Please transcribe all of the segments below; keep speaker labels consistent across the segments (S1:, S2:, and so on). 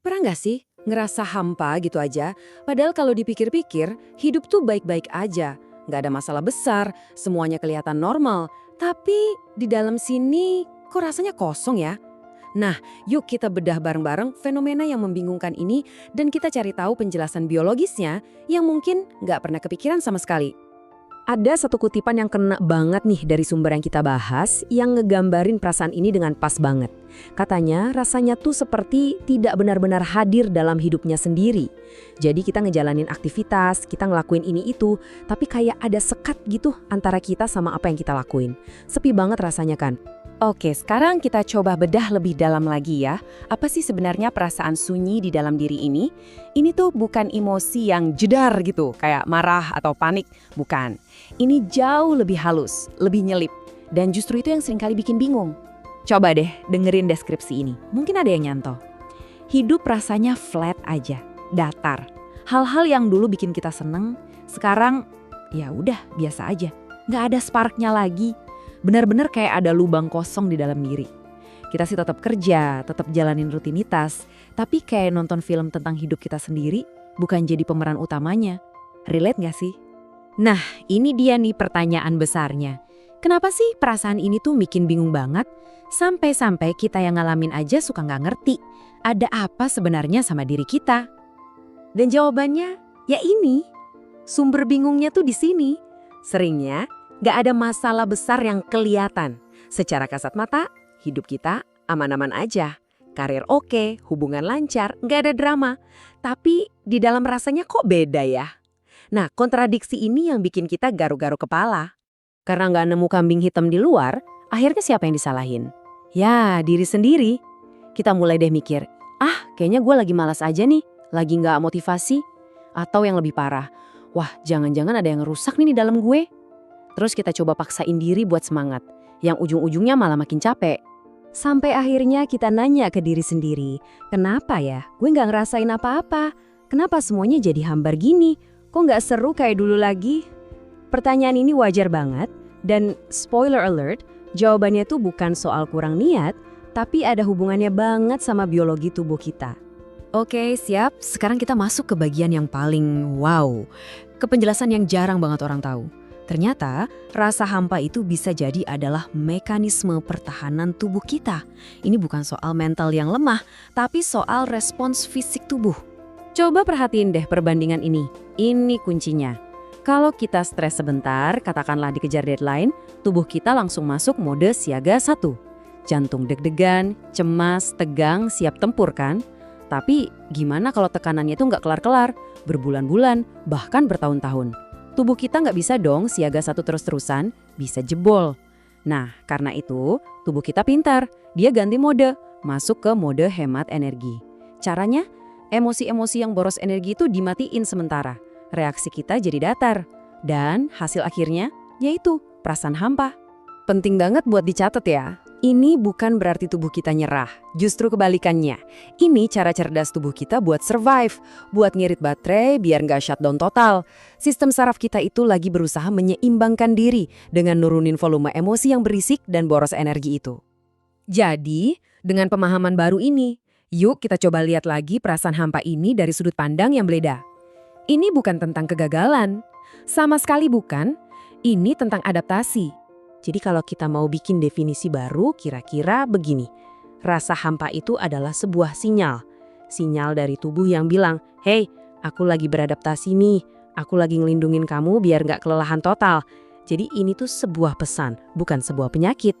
S1: Pernah nggak sih ngerasa hampa gitu aja? Padahal kalau dipikir-pikir, hidup tuh baik-baik aja. Nggak ada masalah besar, semuanya kelihatan normal. Tapi di dalam sini kok rasanya kosong ya? Nah, yuk kita bedah bareng-bareng fenomena yang membingungkan ini dan kita cari tahu penjelasan biologisnya yang mungkin nggak pernah kepikiran sama sekali.
S2: Ada satu kutipan yang kena banget nih dari sumber yang kita bahas yang ngegambarin perasaan ini dengan pas banget. Katanya rasanya tuh seperti tidak benar-benar hadir dalam hidupnya sendiri. Jadi kita ngejalanin aktivitas, kita ngelakuin ini itu, tapi kayak ada sekat gitu antara kita sama apa yang kita lakuin. Sepi banget rasanya kan?
S1: Oke, sekarang kita coba bedah lebih dalam lagi ya. Apa sih sebenarnya perasaan sunyi di dalam diri ini? Ini tuh bukan emosi yang jedar gitu, kayak marah atau panik. Bukan. Ini jauh lebih halus, lebih nyelip. Dan justru itu yang seringkali bikin bingung. Coba deh dengerin deskripsi ini. Mungkin ada yang nyantol. Hidup rasanya flat aja, datar. Hal-hal yang dulu bikin kita seneng, sekarang ya udah biasa aja. Nggak ada sparknya lagi. Benar-benar kayak ada lubang kosong di dalam diri. Kita sih tetap kerja, tetap jalanin rutinitas, tapi kayak nonton film tentang hidup kita sendiri, bukan jadi pemeran utamanya. Relate nggak sih? Nah, ini dia nih pertanyaan besarnya. Kenapa sih perasaan ini tuh bikin bingung banget? Sampai-sampai kita yang ngalamin aja suka nggak ngerti. Ada apa sebenarnya sama diri kita? Dan jawabannya, ya ini. Sumber bingungnya tuh di sini. Seringnya, nggak ada masalah besar yang kelihatan. Secara kasat mata, hidup kita aman-aman aja. Karir oke, hubungan lancar, nggak ada drama. Tapi di dalam rasanya kok beda ya? Nah, kontradiksi ini yang bikin kita garu-garu kepala. Karena nggak nemu kambing hitam di luar, akhirnya siapa yang disalahin? Ya, diri sendiri. Kita mulai deh mikir, kayaknya gue lagi malas aja nih, lagi nggak motivasi. Atau yang lebih parah, wah jangan-jangan ada yang rusak nih di dalam gue. Terus kita coba paksain diri buat semangat, yang ujung-ujungnya malah makin capek.
S2: Sampai akhirnya kita nanya ke diri sendiri, kenapa ya gue nggak ngerasain apa-apa? Kenapa semuanya jadi hambar gini? Kok nggak seru kayak dulu lagi? Pertanyaan ini wajar banget, dan spoiler alert, jawabannya tuh bukan soal kurang niat, tapi ada hubungannya banget sama biologi tubuh kita.
S1: Oke, siap. Sekarang kita masuk ke bagian yang paling wow. Ke penjelasan yang jarang banget orang tahu. Ternyata, rasa hampa itu bisa jadi adalah mekanisme pertahanan tubuh kita. Ini bukan soal mental yang lemah, tapi soal respons fisik tubuh. Coba perhatiin deh perbandingan ini. Ini kuncinya. Kalau kita stres sebentar, katakanlah dikejar deadline, tubuh kita langsung masuk mode siaga 1. Jantung deg-degan, cemas, tegang, siap tempur kan? Tapi gimana kalau tekanannya itu nggak kelar-kelar, berbulan-bulan, bahkan bertahun-tahun? Tubuh kita nggak bisa dong siaga 1 terus-terusan, bisa jebol. Nah, karena itu tubuh kita pintar, dia ganti mode, masuk ke mode hemat energi. Caranya, emosi-emosi yang boros energi itu dimatiin sementara. Reaksi kita jadi datar. Dan hasil akhirnya, yaitu perasaan hampa. Penting banget buat dicatat ya. Ini bukan berarti tubuh kita nyerah, justru kebalikannya. Ini cara cerdas tubuh kita buat survive, buat ngirit baterai biar nggak shutdown total. Sistem saraf kita itu lagi berusaha menyeimbangkan diri dengan nurunin volume emosi yang berisik dan boros energi itu. Jadi, dengan pemahaman baru ini, yuk kita coba lihat lagi perasaan hampa ini dari sudut pandang yang berbeda. Ini bukan tentang kegagalan, sama sekali bukan. Ini tentang adaptasi. Jadi kalau kita mau bikin definisi baru, kira-kira begini. Rasa hampa itu adalah sebuah sinyal. Sinyal dari tubuh yang bilang, hey, aku lagi beradaptasi nih. Aku lagi ngelindungin kamu biar nggak kelelahan total. Jadi ini tuh sebuah pesan, bukan sebuah penyakit.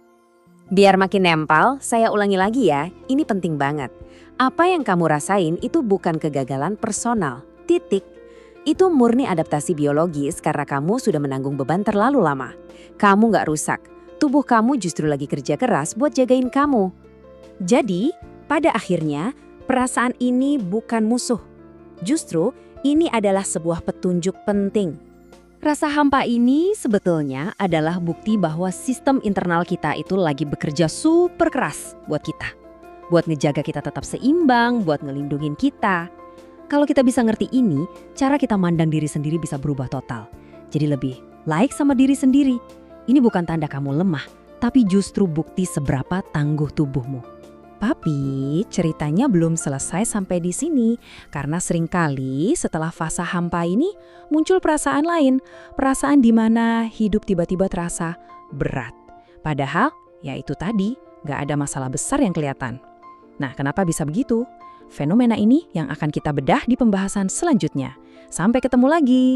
S1: Biar makin nempel, saya ulangi lagi ya. Ini penting banget. Apa yang kamu rasain itu bukan kegagalan personal. Titik. Itu murni adaptasi biologis karena kamu sudah menanggung beban terlalu lama. Kamu nggak rusak, tubuh kamu justru lagi kerja keras buat jagain kamu. Jadi, pada akhirnya, perasaan ini bukan musuh. Justru, ini adalah sebuah petunjuk penting. Rasa hampa ini sebetulnya adalah bukti bahwa sistem internal kita itu lagi bekerja super keras buat kita. Buat ngejaga kita tetap seimbang, buat ngelindungin kita. Kalau kita bisa ngerti ini, cara kita mandang diri sendiri bisa berubah total. Jadi lebih like sama diri sendiri. Ini bukan tanda kamu lemah, tapi justru bukti seberapa tangguh tubuhmu. Tapi ceritanya belum selesai sampai di sini, karena seringkali setelah fase hampa ini muncul perasaan lain, perasaan di mana hidup tiba-tiba terasa berat. Padahal, ya itu tadi, nggak ada masalah besar yang kelihatan. Nah, kenapa bisa begitu? Fenomena ini yang akan kita bedah di pembahasan selanjutnya. Sampai ketemu lagi!